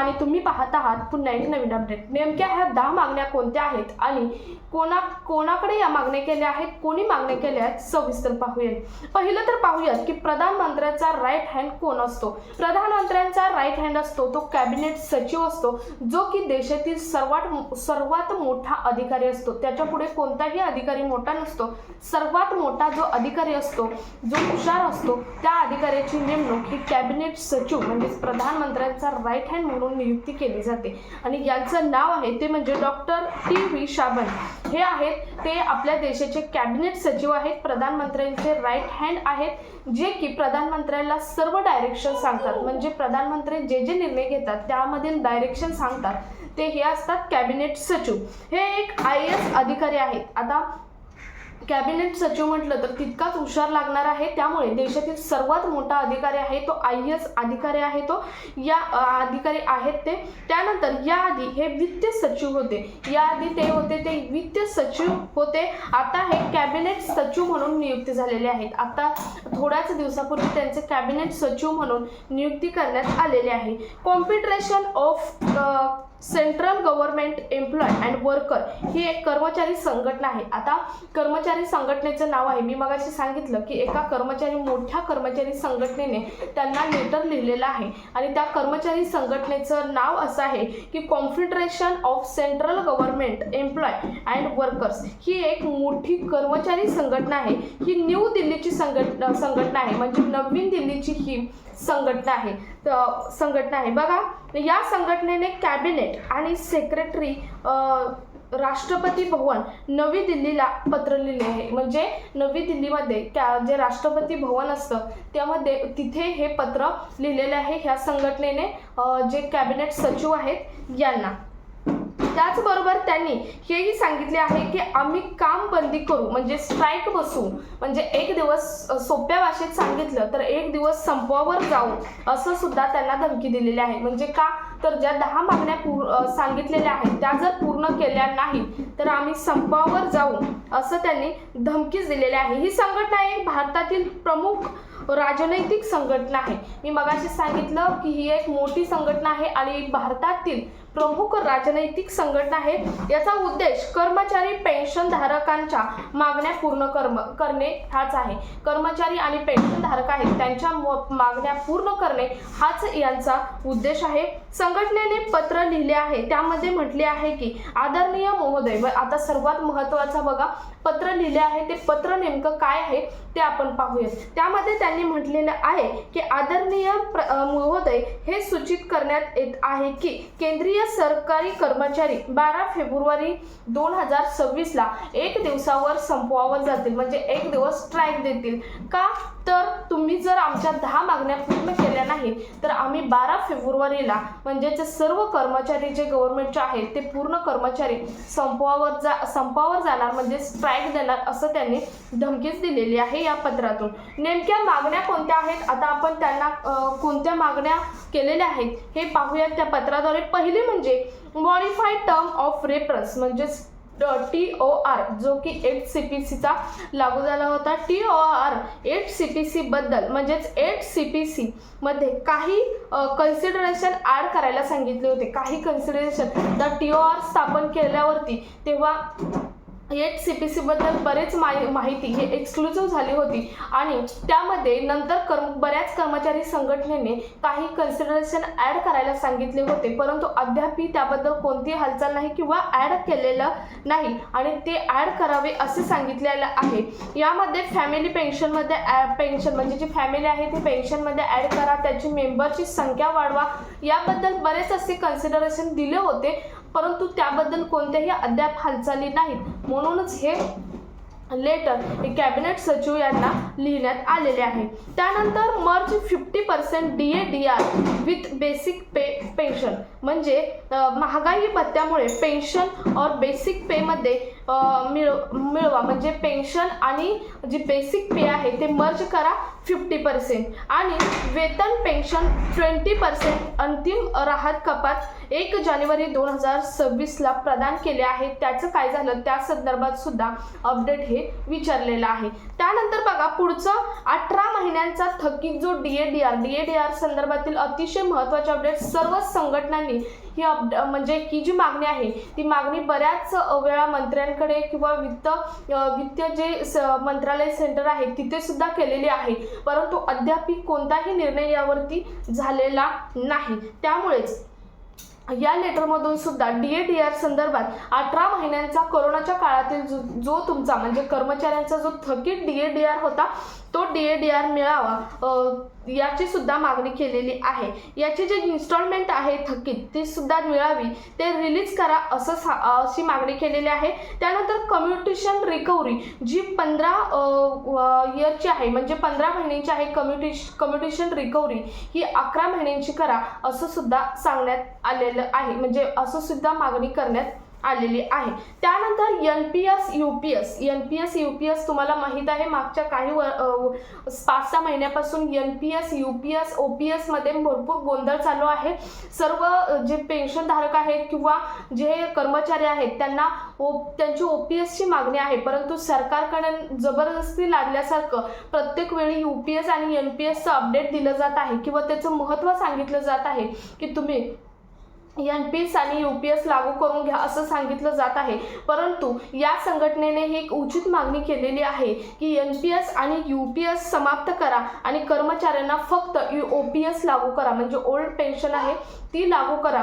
आणि तुम्ही पाहत आहात पुन्हा एक नवीन अपडेट। नेमक्या ह्या 10 मागण्या कोणत्या आहेत आणि कोणाकडे या मागण्या केल्या आहेत, कोणी मागण्या केल्या आहेत, सविस्तर पाहूया। पहिलं तर पाहूयात की प्रधानमंत्र्यांचा राईट हँड कोण असतो। प्रधानमंत्र्यांचा राईट हँड असतो तो कॅबिनेट सचिव असतो, जो की देशातील सर्वात मोठा अधिकारी असतो। त्याच्या पुढे कोणताही अधिकारी मोठा नसतो। सर्वात मोठा जो अधिकारी असतो, जो हुशार असतो, त्या अधिकाऱ्याची नेमणूक ही कॅबिनेट सचिव म्हणजे प्रधानमंत्र्यांचा राईट हँड म्हणून नियुक्ती केली जाते आणि यांचं नाव आहे ते म्हणजे डॉक्टर टी.व्ही. शाबन हे आहेत। ते आपल्या देशाचे कॅबिनेट सचिव आहेत, प्रधानमंत्र्यांचे राईट हँड आहेत, जे की प्रधानमंत्र्यांना सर्व डायरेक्शन सांगतात। म्हणजे प्रधानमंत्री जे जे निर्णय घेतात त्यामधील डायरेक्शन सांगतात ते हे असतात कॅबिनेट सचिव। हे एक IAS अधिकारी आहेत। आता कॅबिनेट सचिव म्हटलं तर तितकाच हुशार लागणार आहे, त्यामुळे देशातील सर्वात मोठा अधिकारी आहे तो IAS अधिकारी आहे। तो या अधिकारी आहेत ते। त्यानंतर याआधी हे वित्त सचिव होते, याआधी ते होते ते वित्त सचिव होते। आता हे कॅबिनेट सचिव म्हणून नियुक्ती झालेले आहेत। आता थोड्याच दिवसापूर्वी त्यांचे कॅबिनेट सचिव म्हणून नियुक्ती करण्यात आलेली आहे। Confederation of central government employ and worker ही एक कर्मचारी संघटना आहे। आता कर्मचारी संघटनेचं नाव आहे, मी मगाशी सांगितलं की एका मोठ्या कर्मचारी संघटनेने त्यांना लेटर लिहिलेलं आहे आणि त्या कर्मचारी संघटनेचं नाव असं आहे की confederation of central government employ and workers. ही एक मोठी कर्मचारी संघटना आहे। ही न्यू दिल्लीची संघटना आहे, म्हणजे नवीन दिल्लीची ही संघटना आहे बघा। या संघटनेने कॅबिनेट आणि सेक्रेटरी राष्ट्रपती भवन नवी दिल्लीला पत्र लिहिले आहे। म्हणजे नवी दिल्लीमध्ये जे राष्ट्रपती भवन असतं त्यामध्ये तिथे हे पत्र लिहिलेले आहे ह्या संघटनेने जे कॅबिनेट सचिव आहेत यांना। त्याचबरोबर त्यांनी हेही सांगितले आहे की आम्ही काम बंदी करू, म्हणजे स्ट्राईक बसू, म्हणजे एक दिवस सोप्या भाषेत सांगितलं तर एक दिवस संपावर जाऊ असं सुद्धा त्यांना धमकी दिलेली आहे। म्हणजे का तर ज्या 10 मागण्या सांगितलेल्या आहेत त्या जर पूर्ण केल्या नाही तर आम्ही संपावर जाऊ असं त्यांनी धमकीच दिलेली आहे। ही संघटना एक भारतातील प्रमुख राजनैतिक संघटना आहे। मी मगाशी सांगितलं की ही एक मोठी संघटना आहे आणि भारतातील प्रमुख राजनैतिक संघटना आहे। याचा उद्देश कर्मचारी पेन्शन धारकांच्या मागण्या पूर्ण करणे हाच आहे। कर्मचारी आणि पेन्शन धारक आहेत त्यांच्या मागण्या पूर्ण करणे हाच यांचा उद्देश आहे। संघटनेने पत्र लिहिले आहे, त्यामध्ये म्हटले आहे की आदरणीय महोदय, आता सर्वात महत्त्वाचा बघा पत्र लिहिले आहे, ते पत्र नेमकं काय आहे ते आपण पाहूया। त्यामध्ये त्यांनी म्हटलेलं आहे की आदरणीय महोदय, हे सूचित करण्यात येत आहे की केंद्रीय सरकारी कर्मचारी 12 फेब्रुवारी 2026 ला एक दिवसावर संपवावर जातील, म्हणजे एक दिवस स्ट्राईक देतील। का तर तुम्ही जर आमच्या 10 मागण्या पूर्ण केल्या नाही तर आम्ही 12 फेब्रुवारीला म्हणजे जे सर्व कर्मचारी जे गव्हर्नमेंटचे आहेत ते पूर्ण कर्मचारी संपावर जाणार, म्हणजे स्ट्राईक देणार असं त्यांनी धमकीच दिलेली आहे या पत्रातून। नेमक्या मागण्या कोणत्या आहेत, आता आपण त्यांना कोणत्या मागण्या केलेल्या आहेत हे पाहूयात त्या पत्राद्वारे। पहिली म्हणजे मॉडिफाईड टर्म ऑफ रेफरन्स, म्हणजे TOR, जो की 8 CPC चा लागू झाला होता। TOR 8 CPC बद्दल, म्हणजेच 8 CPC मध्ये काही कन्सिडरेशन ऍड करायला सांगितले होते। काही कन्सिडरेशन TOR स्थापन केल्यावरती तेव्हा 8 CPC बद्दल बरेच माहिती हे एक्सक्लुसिव्ह झाली होती आणि त्यामध्ये नंतर बऱ्याच कर्मचारी संघटनेने काही कन्सिडरेशन ऍड करायला सांगितले होते, परंतु अद्याप त्याबद्दल कोणतीही हालचाल नाही किंवा ऍड केलेलं नाही आणि ते ऍड करावे असे सांगितलेलं आहे। यामध्ये फॅमिली पेन्शनमध्ये पेन्शन म्हणजे जी फॅमिली आहे ती पेन्शनमध्ये ऍड करा, त्याची मेंबरची संख्या वाढवा, याबद्दल बरेच असे कन्सिडरेशन दिले होते, परंतु त्याबद्दल कोणत्याही अद्याप हालचाली नाहीत। म्हणूनच हे लेटर हे कॅबिनेट सचिव यांना लिहिण्यात आलेले आहे। त्यानंतर merge 50% DA/DR with basic pension, म्हणजे महागाई भत्त्यामुळे पेन्शन और बेसिक पे मध्ये मिळवा, म्हणजे पेन्शन आणि जी बेसिक पे आहे ते मर्ज करा 50% आणि वेतन पेन्शन 20% अंतिम राहत कपात 1 जानेवारी 2026 ला प्रदान केले आहे। त्याचं काय झालं त्या संदर्भात सुद्धा अपडेट हे विचारलेलं आहे। त्यानंतर बघा पुढचं 18 महिन्यांचा थकीत जो DAR संदर्भातील अतिशय महत्त्वाचे अपडेट सर्व संघटनांनी ही म्हणजे ही जी मागणी आहे ती मागणी बऱ्याच वेळा मंत्र्यांकडे किंवा वित्त जे मंत्रालय सेंटर आहे तिथे सुद्धा केलेली आहे, परंतु अद्याप कोणताही निर्णय यावरती झालेला नाही। त्यामुळेच या लेटरमधून सुद्धा DAR संदर्भात 18 महिन्यांचा कोरोनाच्या काळातील जो तुमचा म्हणजे कर्मचाऱ्यांचा जो थकीत DAR होता तो DAR मिळावा याची सुद्धा मागणी केलेली आहे। याची जी इन्स्टॉलमेंट आहे थकीत ती सुद्धा मिळावी, ते रिलीज करा अशी मागणी केलेली आहे। त्यानंतर कम्युटेशन रिकव्हरी जी 15 इयरची आहे म्हणजे 15 महिन्यांची आहे, कम्युटेशन रिकव्हरी ही 11 महिन्यांची करा असं सुद्धा सांगण्यात आलेलं आहे, म्हणजे असं सुद्धा मागणी करण्यात आलेली आहे। त्यानंतर NPS UPS तुम्हाला माहित आहे मागच्या काही 5-6 महिन्यापासून NPS UPS OPS मध्ये भरपूर गोंधळ चालू आहे। सर्व जे पेन्शन धारक आहेत किंवा जे कर्मचारी आहेत त्यांना त्यांची OPS ची मागणी आहे, परंतु सरकारकडे जबरदस्ती लादल्यासारखं प्रत्येक वेळी UPS आणि NPS चं अपडेट दिलं जात आहे किंवा त्याचं महत्त्व सांगितलं जात आहे की तुम्ही NPS आणि UPS लागू करून घ्या असं सांगितलं जात आहे, परंतु या संघटनेने ही एक उचित मागणी केलेली आहे की NPS आणि UPS समाप्त करा आणि कर्मचाऱ्यांना फक्त OPS लागू करा, म्हणजे ओल्ड पेन्शन आहे ती लागू करा।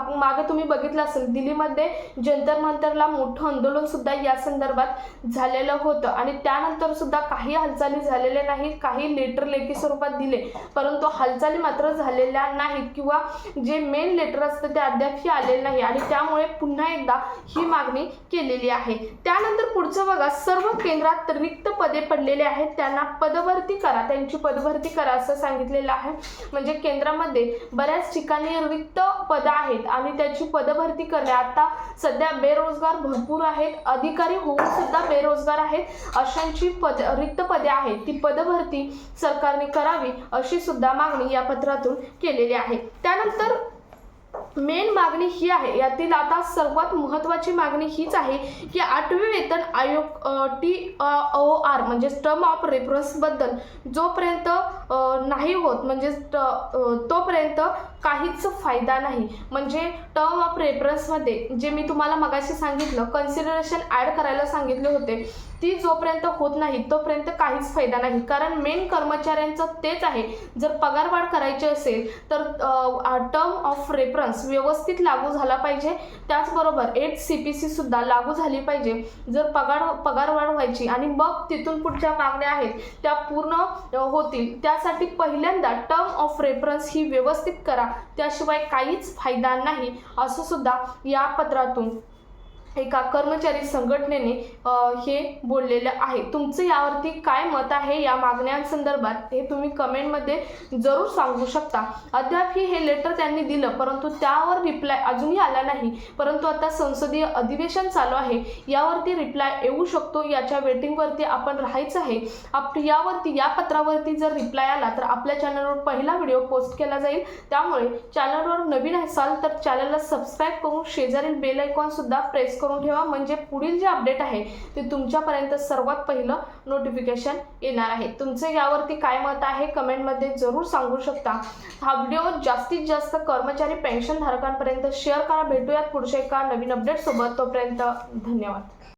मागे तुम्ही बघितलं असेल दिल्लीमध्ये जंतर मंतरला मोठं आंदोलन सुद्धा या संदर्भात झालेलं होतं आणि त्यानंतर सुद्धा काही हालचाली झालेल्या नाहीत, काही लेटर लेखी स्वरूपात दिले परंतु हालचाली मात्र झालेल्या नाहीत किंवा जे मेन लेटर असतं ते अद्यापही आलेले नाही आणि त्यामुळे पुन्हा एकदा ही मागणी केलेली आहे। त्यानंतर पुढचं बघा, सर्व केंद्रात रिक्त पदे पडलेले आहेत त्यांना पदभरती करा, त्यांची पदभरती करा असं सांगितलेलं आहे। म्हणजे केंद्रामध्ये बऱ्याच ठिकाणी रिक्त पद आहेत आणि त्याची पदभरती करणे, आता सध्या बेरोजगार भरपूर आहेत, अधिकारी होऊन सुद्धा बेरोजगार आहेत, अशांची रिक्त पदे आहेत ती पदभरती सरकारने करावी अशी सुद्धा मागणी या पत्रातून केलेली आहे। त्यानंतर मेन मागणी ही आहे, यातील आता सर्वात महत्त्वाची मागणी हीच आहे की 8वे वेतन आयोग TOR म्हणजे टर्म ऑफ रेफरन्स बद्दल जोपर्यंत नाही होत म्हणजे तोपर्यंत काहीच फायदा नाही। म्हणजे टर्म ऑफ रेफरन्स मध्ये जे मी तुम्हाला मगाशी सांगितलं कन्सिडरेशन ॲड करायला सांगितले होते ती जोपर्यंत होत नाही तोपर्यंत काहीच फायदा नाही, कारण मेन कर्मचाऱ्यांचं तेच आहे जर पगारवाढ करायची असेल तर टर्म ऑफ रेफरन्स व्यवस्थित लागू झाला पाहिजे, त्याचबरोबर 8 CPC सुद्धा लागू झाली पाहिजे जर पगारवाढ व्हायची आणि मग तिथून पुढच्या मागण्या आहेत त्या पूर्ण होतील। त्यासाठी पहिल्यांदा टर्म ऑफ रेफरन्स ही व्यवस्थित करा, त्याशिवाय काहीच फायदा नाही असं सुद्धा या पत्रातून एका कर्मचारी संघटनेने हे बोललेलं आहे। तुमचं यावरती काय मत आहे या मागण्यांसंदर्भात हे तुम्ही कमेंटमध्ये जरूर सांगू शकता। अद्यापही हे लेटर त्यांनी दिलं परंतु त्यावर रिप्लाय अजूनही आला नाही, परंतु आता संसदीय अधिवेशन चालू आहे, यावरती रिप्लाय येऊ शकतो, याच्या वेटिंगवरती आपण राहायचं आहे। यावरती या पत्रावरती जर रिप्लाय आला तर आपल्या चॅनलवर पहिला व्हिडिओ पोस्ट केला जाईल, त्यामुळे चॅनलवर नवीन असाल तर चॅनलला सबस्क्राईब करून शेजारील बेल आयकॉन सुद्धा प्रेस करून ठेवा, म्हणजे पुढील जे अपडेट आहे ते तुमच्यापर्यंत सर्वात पहिलं नोटिफिकेशन येणार आहे। तुमचे यावरती काय मत आहे कमेंटमध्ये जरूर सांगू शकता। हा व्हिडिओ जास्तीत जास्त कर्मचारी पेन्शन धारकांपर्यंत शेअर करा। भेटूयात पुढच्या एका नवीन अपडेट सोबत, तोपर्यंत धन्यवाद।